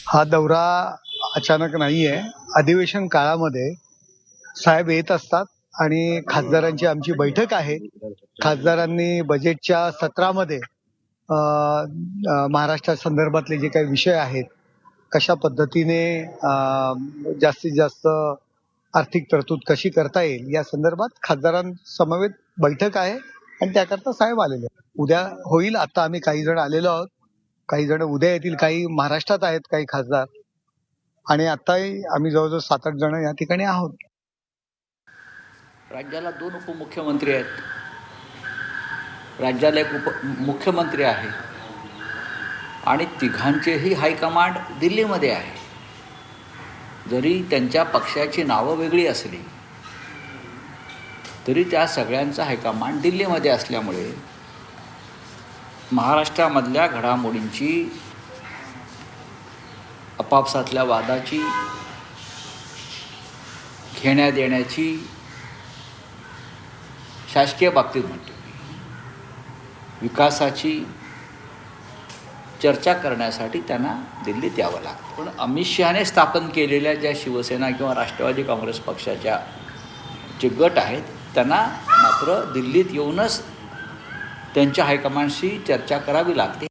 हा दौरा अचानक नाहीये. अधिवेशन काळामध्ये साहेब येत असतात आणि खासदारांची आमची बैठक आहे. खासदारांनी बजेटच्या सत्रामध्ये महाराष्ट्रा संदर्भातले जे काही विषय आहेत, कशा पद्धतीने जास्तीत जास्त आर्थिक तरतूद कशी करता येईल या संदर्भात खासदारांसमवेत बैठक आहे आणि त्याकरता साहेब आलेले आहेत. उद्या होईल. आता आम्ही काही जण आलेलो आहोत, काही जण उद्या येतील, काही महाराष्ट्रात आहेत काही खासदार, आणि आताही आम्ही जवळजवळ 7-8 जण या ठिकाणी आहोत. राज्याला 2 उपमुख्यमंत्री आहेत, राज्याला एक मुख्यमंत्री आहे आणि तिघांचेही हायकमांड दिल्लीमध्ये आहे. जरी त्यांच्या पक्षाची नावं वेगळी असली तरी त्या सगळ्यांचा हायकमांड दिल्लीमध्ये असल्यामुळे महाराष्ट्रामधल्या घडामोडींची, आपापसातल्या वादाची, घेण्या देण्याची, शासकीय बाबतीत म्हणतो विकासाची चर्चा करण्यासाठी त्यांना दिल्लीत यावं लागतं. पण अमित शहाने स्थापन केलेल्या ज्या शिवसेना किंवा राष्ट्रवादी काँग्रेस पक्षाच्या जे गट आहेत त्यांना मात्र दिल्लीत येऊनच त्यांच्या हायकमांडशी चर्चा करावी लागते.